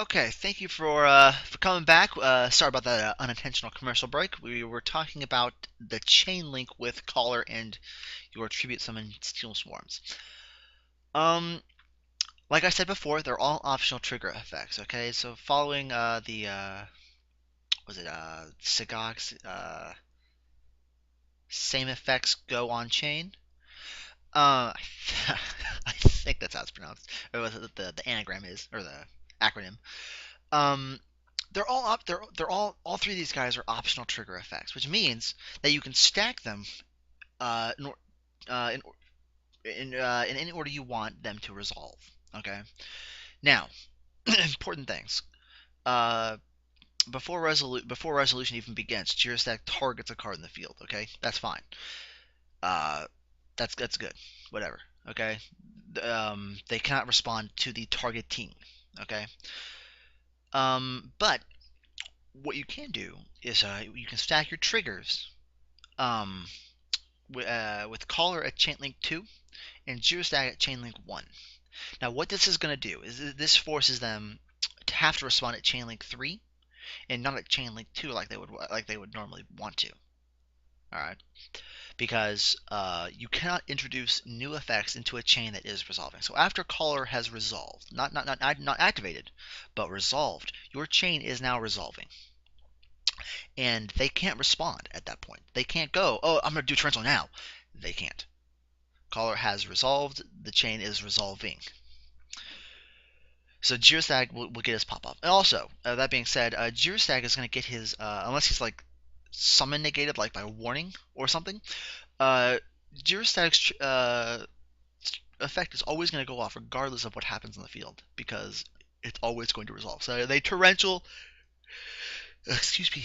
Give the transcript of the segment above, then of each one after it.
Okay, thank you for coming back. Sorry about that unintentional commercial break. We were talking about the chain link with Caller and your tribute summon Steel Swarms. Um, like I said before, they're all optional trigger effects. Okay, so following the was it Sigog's same effects go on chain. Uh, I think that's how it's pronounced, or what the anagram is, or the acronym. Um, they're all three of these guys are optional trigger effects, which means that you can stack them uh, in, uh, in any order you want them to resolve. Okay. Now, important things. Uh, before resolution even begins, Stack targets a card in the field. Okay, that's fine. Uh, that's good. Whatever. Okay. They cannot respond to the targeting. Okay. But what you can do is you can stack your triggers um, with Caller at Chainlink 2 and Stack at Chainlink 1. Now, what this is going to do is this forces them to have to respond at Chainlink 3 and not at Chainlink 2 like they would normally want to. All right, because you cannot introduce new effects into a chain that is resolving. So after Caller has resolved, not activated, but resolved, your chain is now resolving. And they can't respond at that point. They can't go, oh, I'm going to do torrential now. They can't. Caller has resolved. The chain is resolving. So Jirstag will get his pop up. And also, that being said, Jirstag is going to get his, unless he's like summon negated, like by warning or something, uh, Jirstag's effect is always going to go off regardless of what happens in the field because it's always going to resolve. So they torrential, excuse me,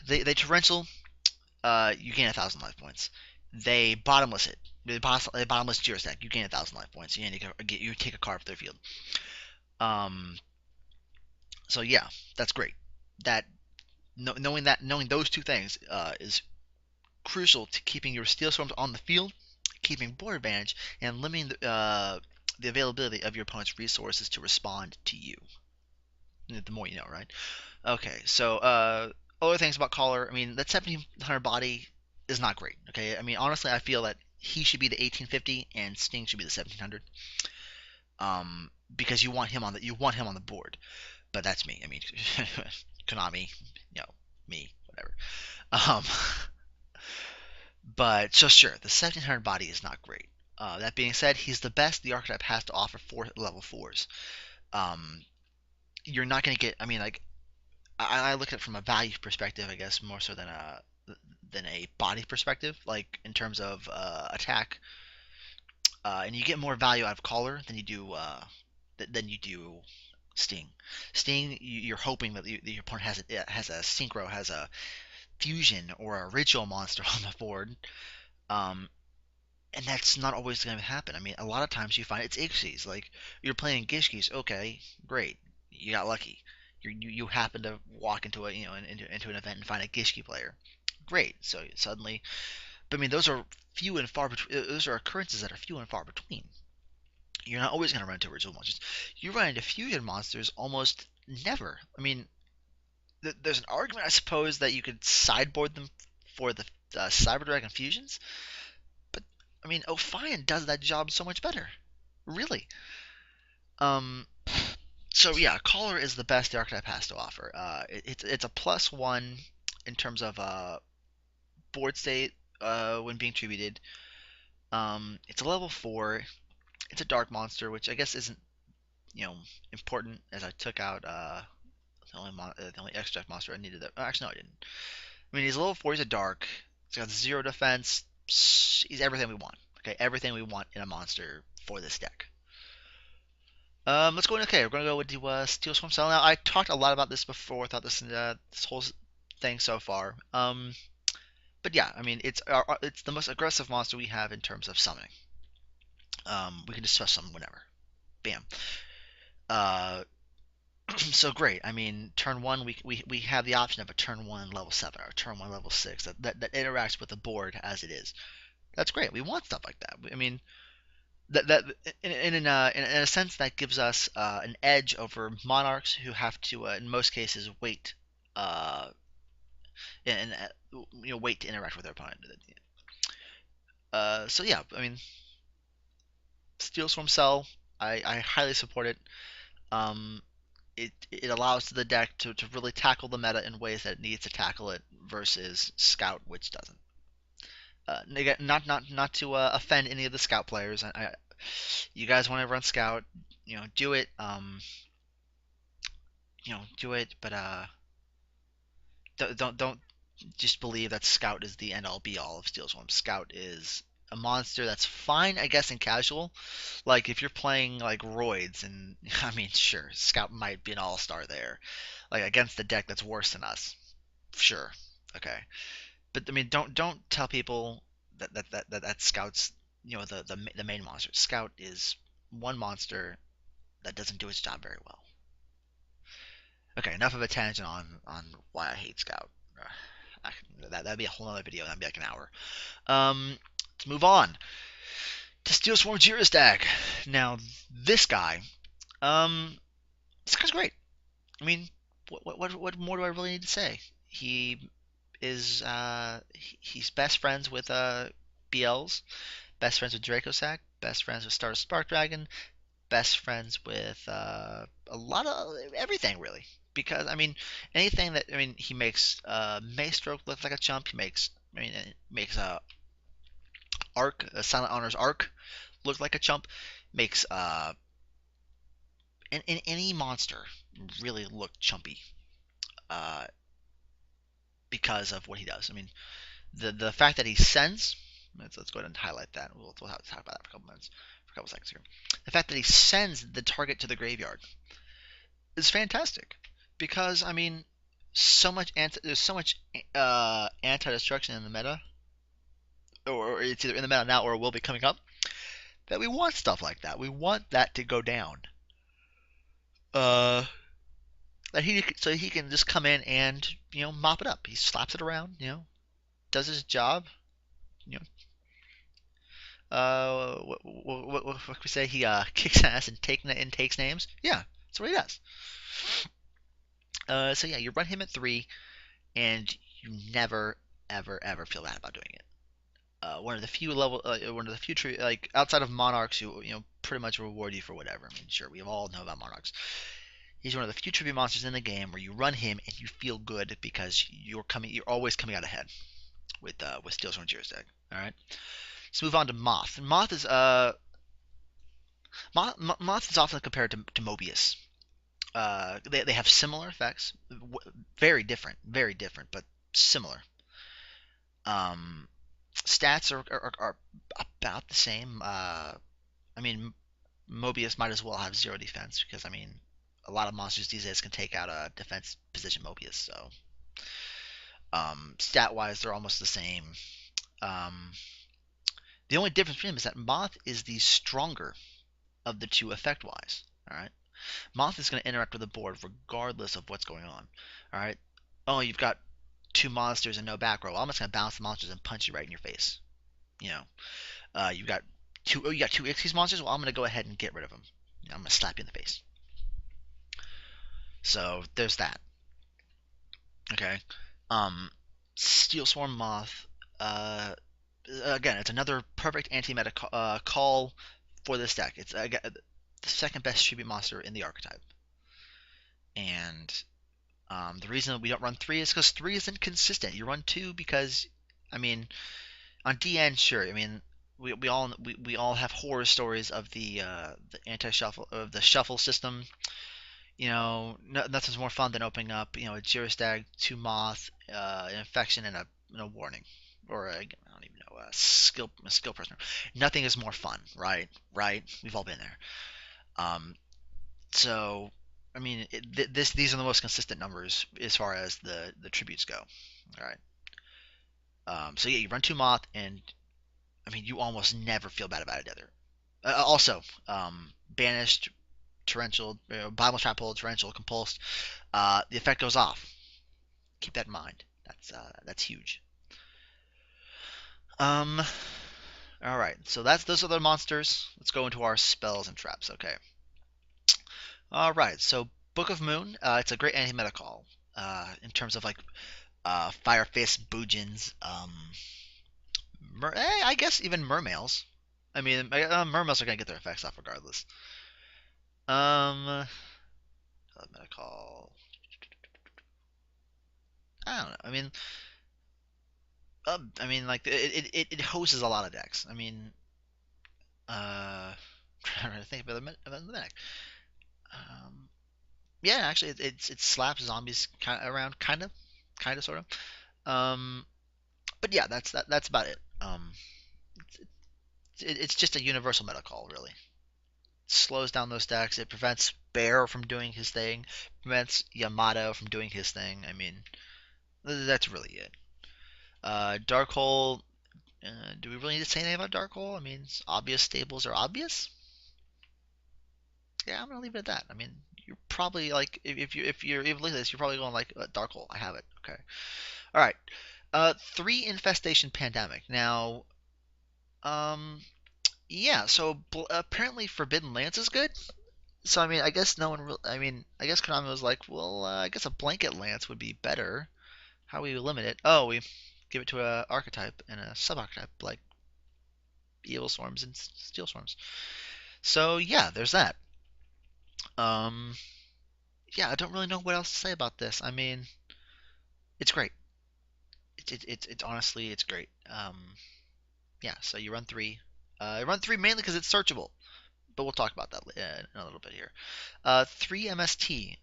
they torrential, you gain 1,000 life points. They bottomless it. They bottomless Geo Stack. You gain 1,000 life points. You take a card off their field. Um. So yeah, that's great. That knowing those two things is crucial to keeping your Steel Storms on the field, keeping board advantage, and limiting the availability of your opponent's resources to respond to you. The more you know, right? Okay, so other things about Caller. I mean, that 1,700 body is not great. Okay, I mean, honestly, I feel that he should be the 1,850 and Sting should be the 1,700. Because you want him on the board. But that's me. I mean, Konami, me, whatever. Um, but so sure, the 1,700 body is not great. That being said, he's the best the archetype has to offer for level fours. Um, you're not gonna get. I mean, like I look at it from a value perspective, I guess, more so than a body perspective, like in terms of attack. And you get more value out of Caller than you do Sting. Sting, you're hoping that your opponent has a synchro, has a fusion or a ritual monster on the board, um, and that's not always going to happen. I mean, a lot of times you find it's Ixies. Like you're playing Gishkis, okay, great, you got lucky. You happen to walk into into an event and find a Gishki player, great. So suddenly, but I mean, those are few and far between. Those are occurrences that are few and far between. You're not always going to run into original monsters. You run into fusion monsters almost never. I mean, there's an argument, I suppose, that you could sideboard them for the Cyber Dragon fusions, but I mean, Ophion does that job so much better. Really. Um. So yeah, Caller is the best the archetype has to offer. It's a +1 in terms of board state when being tributed. It's a level 4. It's a dark monster, which I guess isn't important as I took out the only extract monster I needed. Actually, no, I didn't. I mean, he's level 4. He's a dark. He's got 0 defense. He's everything we want. Okay, everything we want in a monster for this deck. Let's go in. Okay, we're gonna go with the Steel Swarm Cell. Now, I talked a lot about this before throughout this whole thing so far. But yeah, I mean, it's the most aggressive monster we have in terms of summoning. We can just summon whenever. Bam. Uh, so great. I mean, turn one, we have the option of a turn one level 7 or a turn one level 6 that interacts with the board as it is. That's great. We want stuff like that. I mean, that in a sense that gives us an edge over monarchs who have to in most cases wait uh, and wait to interact with their opponent. So yeah, I mean, Steel Swarm Cell, I highly support it. Um, it allows the deck to really tackle the meta in ways that it needs to tackle it versus Scout, which doesn't. Again, not to offend any of the Scout players. You guys want to run Scout, do it. Do it, but don't just believe that Scout is the end all be all of Steel Swarm. Scout is a monster that's fine, I guess, in casual. Like if you're playing like Roids, and I mean, sure, Scout might be an all star there. Like against the deck that's worse than us, sure, okay. But I mean, don't tell people that Scout's the main monster. Scout is one monster that doesn't do its job very well. Okay, enough of a tangent on why I hate Scout. That'd be a whole other video. That'd be like an hour. Let's move on to SteelSwarms Deck. Now, this guy, um, this guy's great. I mean, what more do I really need to say? He is he's best friends with BLs, best friends with Dracosac, best friends with Star Spark Dragon, best friends with a lot of everything really. Because I mean, anything that I mean, he makes Maystroke look like a chump. He makes I mean, it makes Arc Silent Honor's Arc look like a chump. Makes in any monster really look chumpy uh, because of what he does. I mean, the fact that he sends. Let's go ahead and highlight that. We'll have to talk about that for a couple minutes, for a couple seconds here. The fact that he sends the target to the graveyard is fantastic because I mean, there's so much anti-destruction in the meta, or it's either in the meta now or it will be coming up, that we want stuff like that. We want that to go down. Uh, that he can just come in and mop it up. He slaps it around, does his job. You know, what can we say? He kicks ass and takes names. Yeah, that's what he does. So yeah, you run him at 3, and you never ever feel bad about doing it. One of the few like outside of monarchs who pretty much reward you for whatever. I mean, sure, we all know about monarchs. He's one of the few tribute monsters in the game where you run him and you feel good because you're always coming out ahead with Steel Storm Deck. All right, let's move on to Moth. Moth is often compared to Mobius. They have similar effects, very different, but similar. Um, Stats are about the same. I mean, Mobius might as well have 0 defense because I mean, a lot of monsters these days can take out a defense position Mobius. So, stat wise, they're almost the same. Um, the only difference between them is that Moth is the stronger of the two effect wise. All right, Moth is going to interact with the board regardless of what's going on. All right. Oh, you've got 2 monsters and no back row. Well, I'm just going to bounce the monsters and punch you right in your face. You know, you got you got 2 Ixies monsters. Well, I'm going to go ahead and get rid of them. I'm going to slap you in the face. So there's that. Okay. Um, Steel Swarm Moth. Uh, Again, it's another perfect anti-meta call for this deck. It's the second best tribute monster in the archetype, and the reason we don't run 3 is because 3 isn't consistent. You run 2 because, I mean, on DN, sure. I mean, we all have horror stories of the anti-shuffle of the shuffle system. Nothing's more fun than opening up a Jirastag, 2 Moth, an Infection, and a Warning, or I don't even know a skill prisoner. Nothing is more fun, right? Right? We've all been there. Um, so I mean, these are the most consistent numbers as far as the tributes go. All right. So yeah, you run 2 Moth, and I mean, you almost never feel bad about it either. Also, banished, torrential, Bible trap hold, torrential, compulsed. The effect goes off. Keep that in mind. That's huge. All All right, so those are the monsters. Let's go into our spells and traps. Okay. All right, so Book of Moon. It's a great anti-meta call. In terms of like Fire Fist, Boojins, I guess even Mermails. I mean, Mermails are gonna get their effects off regardless. Meta call. I don't know. Like it hoses a lot of decks. Trying to think about the deck. Um, yeah, actually, it slaps zombies around, kind of, sort of. Um, but yeah, that's about it. It's just a universal meta call, really. It slows down those decks. It prevents Bear from doing his thing. Prevents Yamato from doing his thing. I mean, that's really it. Dark Hole. Do we really need to say anything about Dark Hole? I mean, obvious stables are obvious. Yeah, I'm gonna leave it at that. I mean, you're probably like if you're looking at this, you're probably going like Dark Hole. I have it. Okay. All right. Three Infestation Pandemic. Now, um, yeah. So apparently Forbidden Lance is good. So I mean, I guess no one. I guess Konami was like, well, I guess a blanket lance would be better. How we limit it? Oh, we give it to a archetype and a sub archetype like Evil Swarms and Steel Swarms. So yeah, there's that. Um, yeah, I don't really know what else to say about this. I mean, it's great. It's honestly it's great. Yeah. So you run three. Run three mainly because it's searchable, but we'll talk about that in a little bit here. Three MST.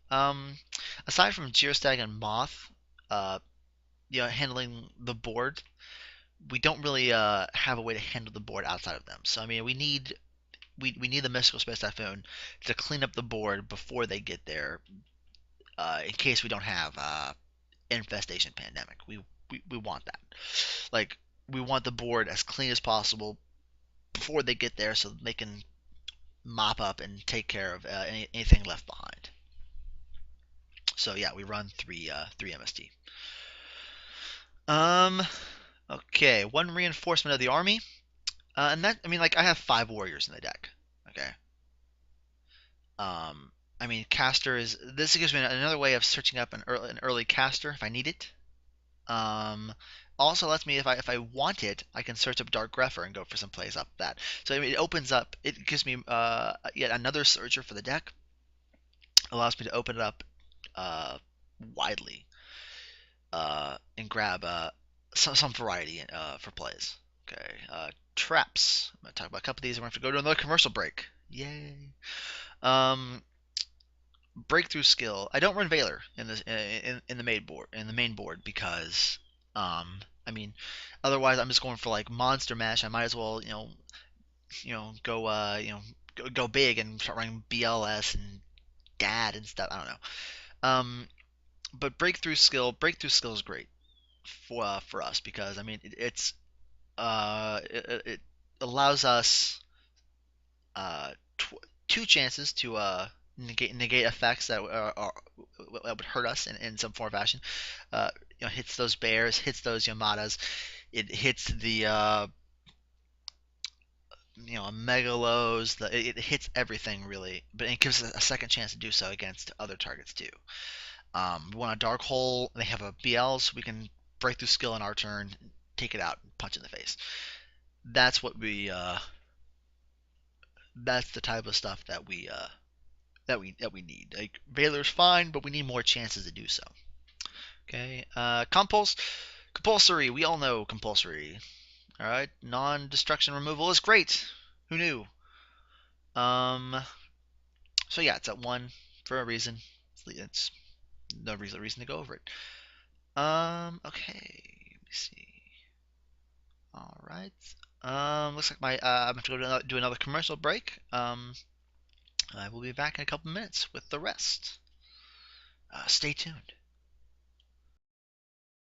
Aside from Geostag and Moth, uh, handling the board, we don't really have a way to handle the board outside of them. So I mean, we need the Mystical Space Typhoon to clean up the board before they get there, in case we don't have Infestation Pandemic. We want that. Like we want the board as clean as possible before they get there, so they can mop up and take care of anything left behind. So yeah, we run three MST. Um. Okay, one reinforcement of the army, and that I mean like I have five warriors in the deck. Okay. Um. I mean, caster is this gives me another way of searching up an early caster if I need it. Um, also lets me if I want it, I can search up Dark Grepher and go for some plays up that. So I mean, it opens up. It gives me yet another searcher for the deck. Allows me to open it up uh, widely and grab some variety for plays. Okay, traps. I'm gonna talk about a couple of these. We're gonna have to go to another commercial break. Yay! Um, breakthrough skill. I don't run Valor in the main board because I mean otherwise I'm just going for like monster mash. I might as well go go big and start running BLS and Dad and stuff. I don't know. But breakthrough skill is great for us because I mean it allows us two chances to negate effects that would hurt us in some form or fashion. Hits those bears, hits those Yamatas. It hits the megalos. It hits everything really, but it gives us a second chance to do so against other targets too. We want a dark hole. They have a BL, so we can break through skill on our turn, take it out, and punch in the face. That's what we. That's the type of stuff that we need. Like Valor's fine, but we need more chances to do so. Okay. Compulsory. We all know compulsory. All right. Non-destruction removal is great. Who knew? Um. So yeah, it's at one for a reason. It's no reason to go over it. Okay. Let me see. All right. Looks like I'm going to go do another commercial break. I will be back in a couple minutes with the rest. Stay tuned.